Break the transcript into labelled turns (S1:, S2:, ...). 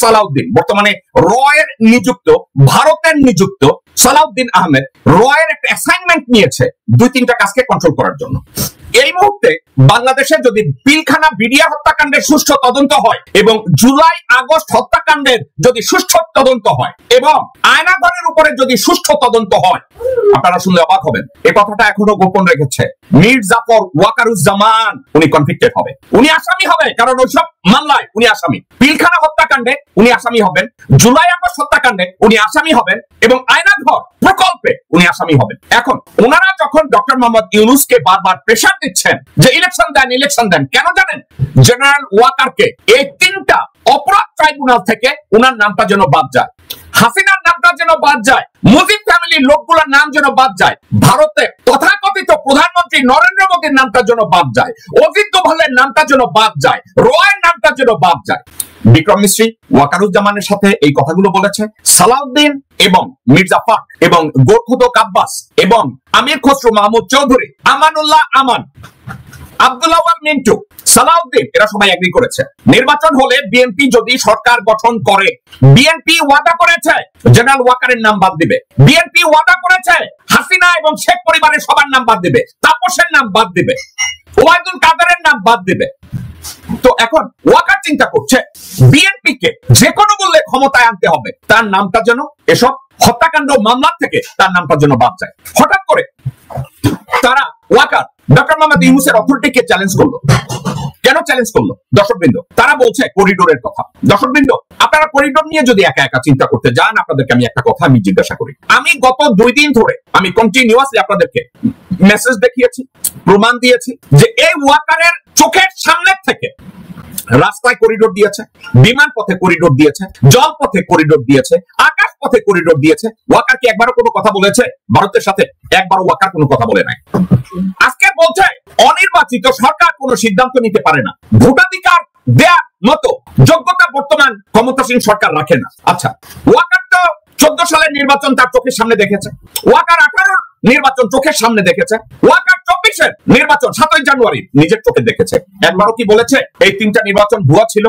S1: সালাউদ্দিন, বর্তমানে রয়ের নিযুক্ত, ভারতের নিযুক্ত সালাউদ্দিন আহমেদ রয়ের একটা অ্যাসাইনমেন্ট নিয়েছে 2-3টা কাজকে কন্ট্রোল করার জন্য। এই মুহূর্তে বাংলাদেশে যদি পিলখানা বিডিআর হত্যাকাণ্ডের সুষ্ঠু তদন্ত হয় এবং জুলাই আগস্ট হত্যাকাণ্ডের যদি সুষ্ঠু তদন্ত হয় এবং আয়নাঘরের উপরে যদি সুষ্ঠু তদন্ত হয়, আপনারা শুনলে অবাক হবেন। এই কথাটা এখনো গোপন রেখেছে মীর জাফর ওয়াকারুজ্জামান। উনি কনভিক্টেড হবে, উনি আসামি হবে, কারণ ওইসব মামলায় উনি আসামি। পিলখানা হত্যাকাণ্ডে উনি আসামি হবেন, জুলাই আগস্ট হত্যাকাণ্ডে উনি আসামি হবেন এবং আয়নাঘর প্রকল্পে উনি আসামি হবেন। এখন ওনারা যখন ডক্টর মোহাম্মদ ইউনূসকে বারবার প্রেসার দিচ্ছেন যে ইলেকশন দেন, কেন জানেন? জেনারেল ওয়াকারকে এই 3টা অপরাধ ট্রাইব্যুনাল থেকে ওনার নামটা যেন বাদ যায়, হাসিনার নামটা যেন বাদ যায়, মুজিব ফ্যামিলির লোকগুলোর নাম যেন বাদ যায়, ভারতের তথাকথিত প্রধানমন্ত্রী নরেন্দ্র মোদীর নামটা যেন বাদ যায়, অজিত দোভালের নামটা যেন বাদ যায়, রয়ের নামটা যেন বাদ যায়। বিক্রম মিস্ত্রি ওয়াকারুজ্জামানের সাথে এই কথাগুলো বলেছে। সালাউদ্দিন এবং মীর জাফর এবং গোরখুদক আব্বাস এবং আমির খসরু মাহমুদ চৌধুরী, আমানুল্লাহ আমান, আব্দুল্লাহ মিন্টু, সালাউদ্দিন, এরা সবাই এগ্রি করেছে নির্বাচন হলে বিএনপি যদি সরকার গঠন করে, বিএনপি ওয়াদা করেছে জেনারেল ওয়াকারের নাম বাদ দিবে, বিএনপি ওয়াদা করেছে হাসিনা এবং শেখ পরিবারের সবার নাম বাদ দিবে, তাপসের নাম বাদ দিবে, ওবায়দুল কাদেরের নাম বাদ দিবে। তো এখন ওয়াকার চিন্তা করছে বিএনপি কে যে কোনো মূল্যে ক্ষমতায় আনতে হবে, তার নামটা যেন এসব হত্যাকাণ্ড মামলা থেকে তার নামটা যেন বাদ যায়। হঠাৎ করে তারা ওয়াকার ডক্টর মোহাম্মদ ইউনূসের অথরিটিকে চ্যালেঞ্জ করলো। কেন চ্যালেঞ্জ করলো? দর্শকবৃন্দ, তারা বলছে করিডোরের কথা। দর্শকবৃন্দ, আপনারা করিডোর নিয়ে যদি একা একা চিন্তা করতে যান, আপনাদেরকে আমি একটা কথা আমি জিজ্ঞাসা করি। আমি গত 2 দিন ধরে আমি কন্টিনিউয়াসলি আপনাদেরকে মেসেজ দেখিয়েছি, প্রমাণ দিয়েছি যে এই ওয়াকারের চোখের সামনে থেকে রাস্তায় করিডোর দিয়েছে, বিমান পথে করিডোর দিয়েছে, জল পথে করিডোর দিয়েছে, আকাশ পথে করিডোর দিয়েছে। ওয়াকার কি একবারও কোনো কথা বলেছে ভারতের সাথে? একবারও ওয়াকার কোনো কথা বলে নাই। আজকে বলছে অনির্বাচিত সরকার কোনো সিদ্ধান্ত নিতে পারে না, ভোটাধিকার দেওয়ার মতো যোগ্যতা বর্তমান ক্ষমতাসীন সরকার রাখে না। আচ্ছা, ওয়াকার তো 14 সালের নির্বাচন তার চোখের সামনে দেখেছে, ওয়াকার 18 নির্বাচন চোখের সামনে দেখেছে, ওয়াকার 24-এর নির্বাচন 7ই জানুয়ারি নিজের চোখে দেখেছে। একবারও কি বলেছে এই 3টা নির্বাচন ভুয়া ছিল?